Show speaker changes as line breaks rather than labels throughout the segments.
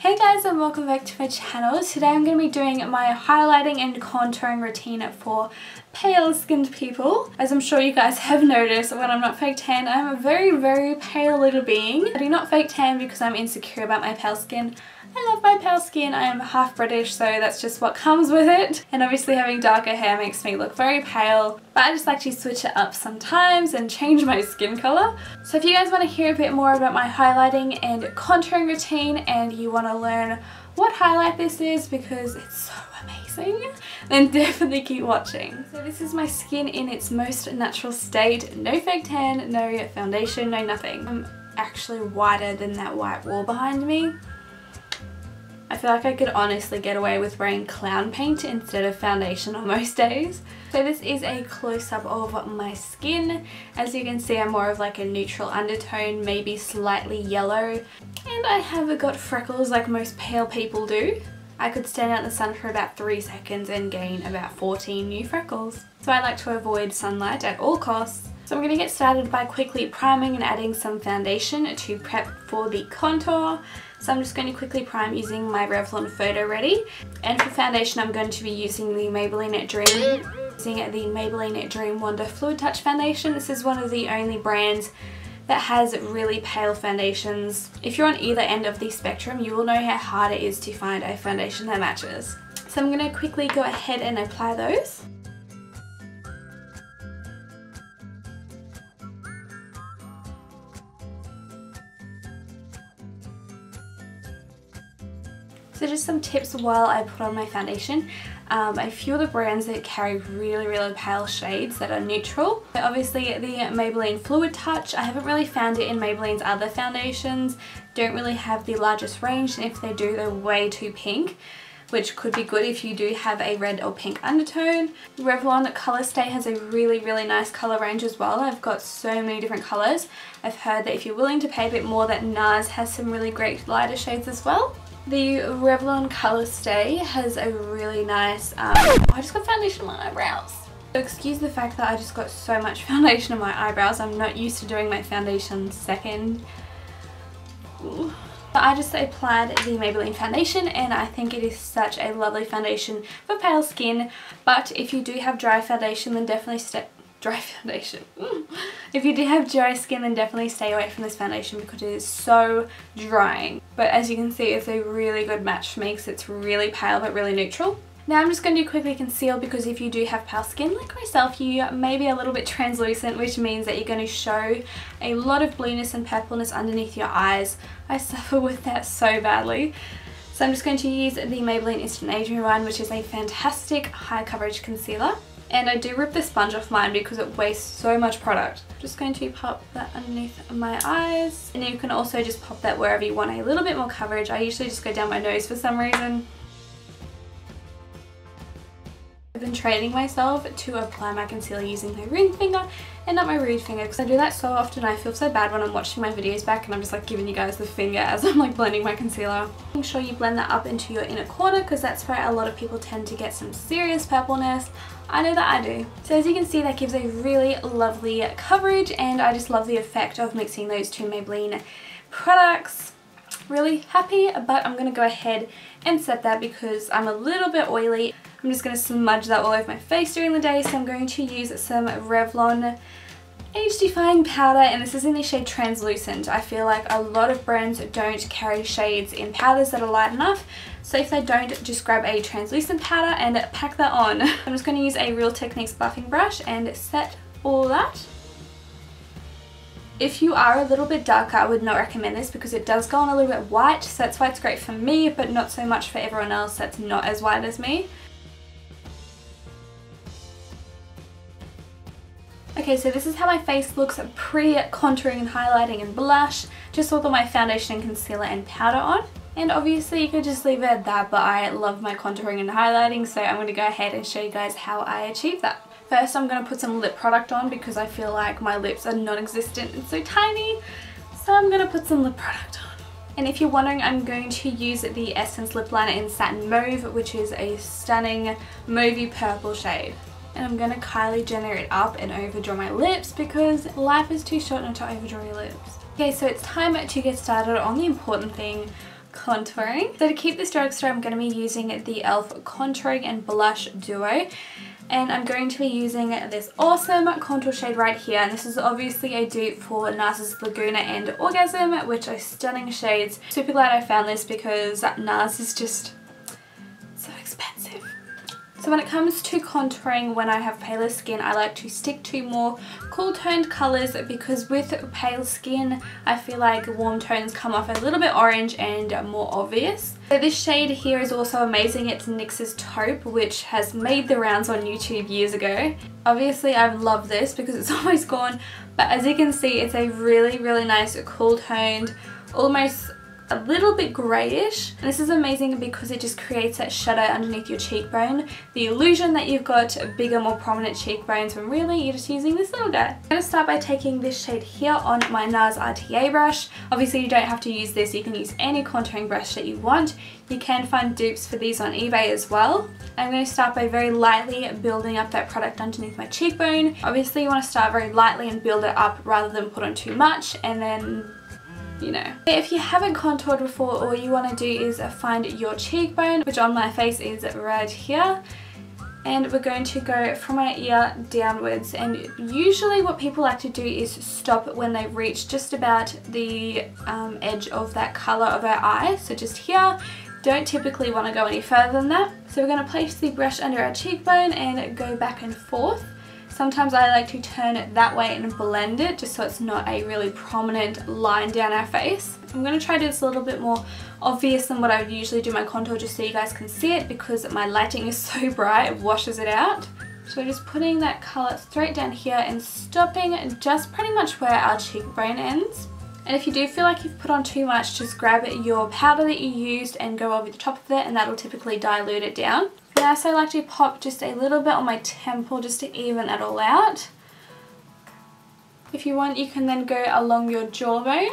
Hey guys, and welcome back to my channel. Today I'm going to be doing my highlighting and contouring routine for pale skinned people. As I'm sure you guys have noticed, when I'm not fake tan, I'm a very pale little being. I do not fake tan because I'm insecure about my pale skin. I love my pale skin. I am half British, so that's just what comes with it. And obviously having darker hair makes me look very pale, but I just like to switch it up sometimes and change my skin color. So if you guys want to hear a bit more about my highlighting and contouring routine and you want to learn what highlight this is because it's so amazing, then definitely keep watching. So this is my skin in its most natural state. No fake tan, no foundation, no nothing. I'm actually whiter than that white wall behind me. I feel like I could honestly get away with wearing clown paint instead of foundation on most days. So this is a close-up of my skin. As you can see, I'm more of like a neutral undertone, maybe slightly yellow. And I have got freckles like most pale people do. I could stand out in the sun for about 3 seconds and gain about 14 new freckles. So I like to avoid sunlight at all costs. So I'm going to get started by quickly priming and adding some foundation to prep for the contour. So I'm just going to quickly prime using my Revlon Photoready. And for foundation I'm going to be using the Maybelline Dream Wonder Fluid Touch Foundation. This is one of the only brands that has really pale foundations. If you're on either end of the spectrum, you will know how hard it is to find a foundation that matches. So I'm going to quickly go ahead and apply those. So just some tips while I put on my foundation. A few of the brands that carry really pale shades that are neutral. So obviously the Maybelline Fluid Touch, I haven't really found it in Maybelline's other foundations. Don't really have the largest range, and if they do, they're way too pink, which could be good if you do have a red or pink undertone. Revlon Colour Stay has a really nice colour range as well. I've got so many different colours. I've heard that if you're willing to pay a bit more, that Nars has some really great lighter shades as well. The Revlon Colour Stay has a really nice, I just got foundation on my eyebrows. So excuse the fact that I just got so much foundation on my eyebrows. I'm not used to doing my foundation second. Ooh. I just applied the Maybelline foundation and I think it is such a lovely foundation for pale skin. But if you do have dry foundation, then definitely If you do have dry skin, then definitely stay away from this foundation because it is so drying. But as you can see, it's a really good match for me because it's really pale but really neutral. Now I'm just going to quickly conceal because if you do have pale skin like myself, you may be a little bit translucent, which means that you're going to show a lot of blueness and purpleness underneath your eyes. I suffer with that so badly. So I'm just going to use the Maybelline Instant Age Rewind, which is a fantastic high coverage concealer. And I do rip the sponge off mine because it wastes so much product. Just going to pop that underneath my eyes. And you can also just pop that wherever you want a little bit more coverage. I usually just go down my nose for some reason. I've been training myself to apply my concealer using my ring finger and not my reed finger because I do that so often. I feel so bad when I'm watching my videos back and I'm just like giving you guys the finger as I'm like blending my concealer. Make sure you blend that up into your inner corner because that's where a lot of people tend to get some serious purpleness. I know that I do. So as you can see, that gives a really lovely coverage and I just love the effect of mixing those two Maybelline products. Really happy, but I'm going to go ahead and set that because I'm a little bit oily. I'm just going to smudge that all over my face during the day, so I'm going to use some Revlon Age Defying powder, and this is in the shade Translucent. I feel like a lot of brands don't carry shades in powders that are light enough, so if they don't, just grab a translucent powder and pack that on. I'm just going to use a Real Techniques buffing brush and set all that. If you are a little bit darker, I would not recommend this because it does go on a little bit white, so that's why it's great for me, but not so much for everyone else that's not as white as me. Okay, so this is how my face looks pre-contouring and highlighting and blush, just with all my foundation and concealer and powder on. And obviously you could just leave it at that, but I love my contouring and highlighting, so I'm going to go ahead and show you guys how I achieve that. First I'm going to put some lip product on because I feel like my lips are non-existent and so tiny, so I'm going to put some lip product on. And if you're wondering, I'm going to use the Essence lip liner in Satin Mauve, which is a stunning mauvey purple shade. And I'm going to Kylie Jenner it up and overdraw my lips because life is too short not to overdraw your lips. Okay, so it's time to get started on the important thing, contouring. So to keep this Drugstore, I'm going to be using the e.l.f. Contouring and Blush Duo. And I'm going to be using this awesome contour shade right here. And this is obviously a dupe for Nars' Laguna and Orgasm, which are stunning shades. Super glad I found this because Nars is just so expensive. So when it comes to contouring, when I have paler skin, I like to stick to more cool toned colours because with pale skin, I feel like warm tones come off a little bit orange and more obvious. So this shade here is also amazing. It's NYX's Taupe, which has made the rounds on YouTube years ago. Obviously, I love this because it's almost gone, but as you can see, it's a really, really nice cool toned, almost a little bit grayish. And this is amazing because it just creates that shadow underneath your cheekbone, the illusion that you've got bigger, more prominent cheekbones when really you're just using this little guy. I'm going to start by taking this shade here on my Nars RTA brush. Obviously you don't have to use this, you can use any contouring brush that you want. You can find dupes for these on eBay as well. I'm going to start by very lightly building up that product underneath my cheekbone. Obviously you want to start very lightly and build it up rather than put on too much, and then you know. If you haven't contoured before, all you want to do is find your cheekbone, which on my face is right here, and we're going to go from my ear downwards. And usually what people like to do is stop when they reach just about the edge of that colour of our eye, so just here. Don't typically want to go any further than that. So we're going to place the brush under our cheekbone and go back and forth. Sometimes I like to turn it that way and blend it just so it's not a really prominent line down our face. I'm going to try to do this a little bit more obvious than what I would usually do my contour, just so you guys can see it, because my lighting is so bright it washes it out. So we're just putting that colour straight down here and stopping just pretty much where our cheekbone ends. And if you do feel like you've put on too much, just grab your powder that you used and go over the top of it, and that'll typically dilute it down. And I also like to pop just a little bit on my temple just to even it all out. If you want, you can then go along your jawbone.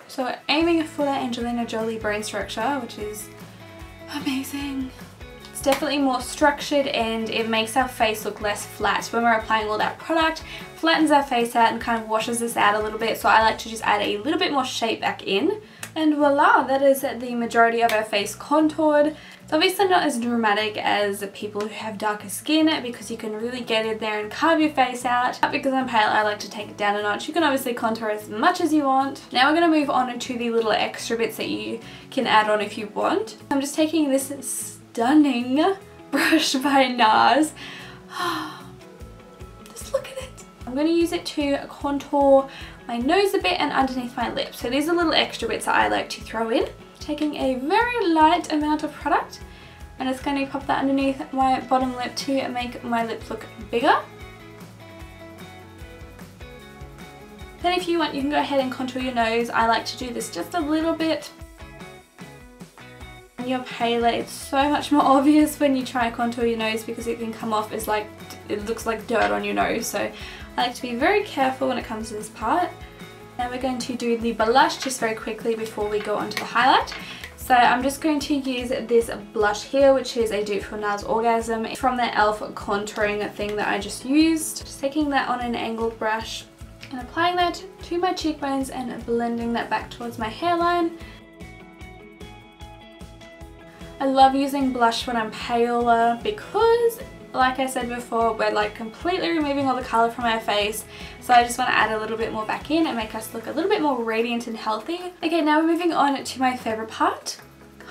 So we're aiming for that Angelina Jolie brain structure, which is amazing. It's definitely more structured and it makes our face look less flat. When we're applying all that product, flattens our face out and kind of washes this out a little bit. So I like to just add a little bit more shape back in. And voila, that is the majority of our face contoured. It's obviously not as dramatic as people who have darker skin because you can really get in there and carve your face out. But because I'm pale, I like to take it down a notch. You can obviously contour as much as you want. Now we're going to move on to the little extra bits that you can add on if you want. I'm just taking this stunning brush by Nars. Just look at it. I'm going to use it to contour my nose a bit and underneath my lips. So these are little extra bits that I like to throw in. Taking a very light amount of product, and it's going to pop that underneath my bottom lip to make my lips look bigger. Then if you want, you can go ahead and contour your nose. I like to do this just a little bit. When you're paler, it's so much more obvious when you try and contour your nose because it can come off as like, it looks like dirt on your nose. So I like to be very careful when it comes to this part. Now we're going to do the blush just very quickly before we go on to the highlight. So I'm just going to use this blush here, which is a dupe for Nars Orgasm from the e.l.f. contouring thing that I just used. Just taking that on an angled brush and applying that to my cheekbones and blending that back towards my hairline. I love using blush when I'm paler because, like I said before, we're like completely removing all the colour from our face. So I just want to add a little bit more back in and make us look a little bit more radiant and healthy. Okay, now we're moving on to my favourite part,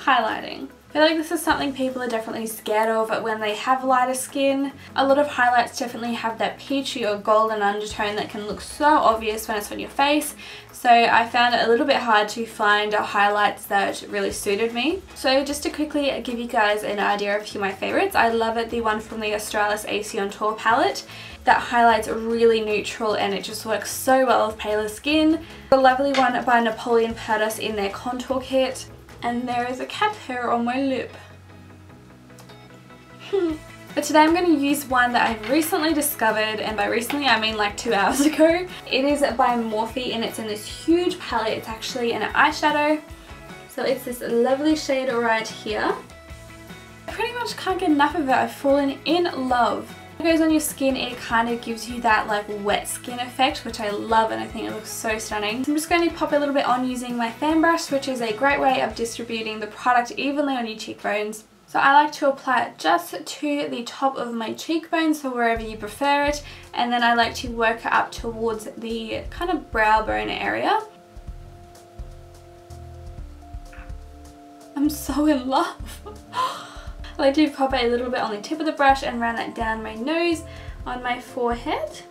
highlighting. I feel like this is something people are definitely scared of when they have lighter skin. A lot of highlights definitely have that peachy or golden undertone that can look so obvious when it's on your face. So I found it a little bit hard to find highlights that really suited me. So just to quickly give you guys an idea of a few of my favourites, I love it, the one from the Australis AC on Tour palette. That highlight's really neutral and it just works so well with paler skin. The lovely one by Napoleon Perdis in their contour kit. And there is a cat hair on my lip. But today I'm going to use one that I've recently discovered, and by recently I mean like 2 hours ago. It is by Morphe and it's in this huge palette. It's actually an eyeshadow. So it's this lovely shade right here. I pretty much can't get enough of it. I've fallen in love. When it goes on your skin, it kind of gives you that like wet skin effect, which I love and I think it looks so stunning. So I'm just going to pop a little bit on using my fan brush, which is a great way of distributing the product evenly on your cheekbones. So I like to apply it just to the top of my cheekbones, so wherever you prefer it, and then I like to work it up towards the kind of brow bone area. I'm so in love. I like to pop it a little bit on the tip of the brush and run that down my nose, on my forehead,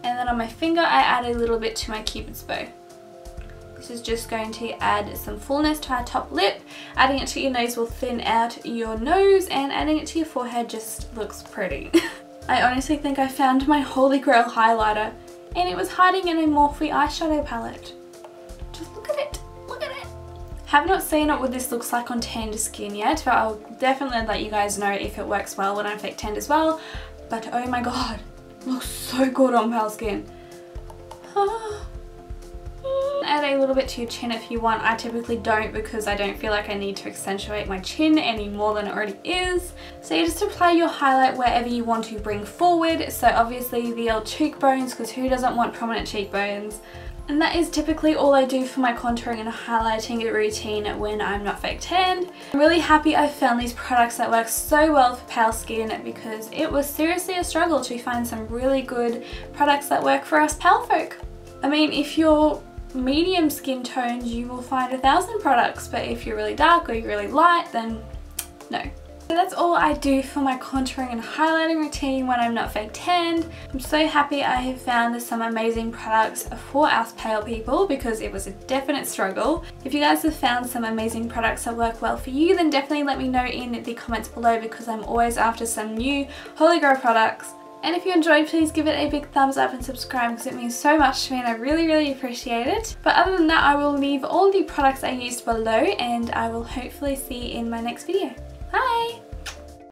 and then on my finger I add a little bit to my cupid's bow. This is just going to add some fullness to our top lip. Adding it to your nose will thin out your nose, and adding it to your forehead just looks pretty. I honestly think I found my holy grail highlighter, and it was hiding in a Morphe eyeshadow palette. Just look at it, look at it. Have not seen what this looks like on tanned skin yet, but I'll definitely let you guys know if it works well when I'm fake tanned as well. But oh my god, it looks so good on pale skin. Add a little bit to your chin if you want. I typically don't, because I don't feel like I need to accentuate my chin any more than it already is. So you just apply your highlight wherever you want to bring forward. So obviously the old cheekbones, because who doesn't want prominent cheekbones? And that is typically all I do for my contouring and highlighting routine when I'm not fake tanned. I'm really happy I found these products that work so well for pale skin, because it was seriously a struggle to find some really good products that work for us pale folk. I mean, if you're medium skin tones, you will find 1,000 products, but if you're really dark or you're really light, then no. So that's all I do for my contouring and highlighting routine when I'm not fake tanned. I'm so happy I have found some amazing products for us pale people, because it was a definite struggle. If you guys have found some amazing products that work well for you, then definitely let me know in the comments below, because I'm always after some new holy grail products. And if you enjoyed, please give it a big thumbs up and subscribe, because it means so much to me and I really appreciate it. But other than that, I will leave all the products I used below, and I will hopefully see you in my next video. Bye!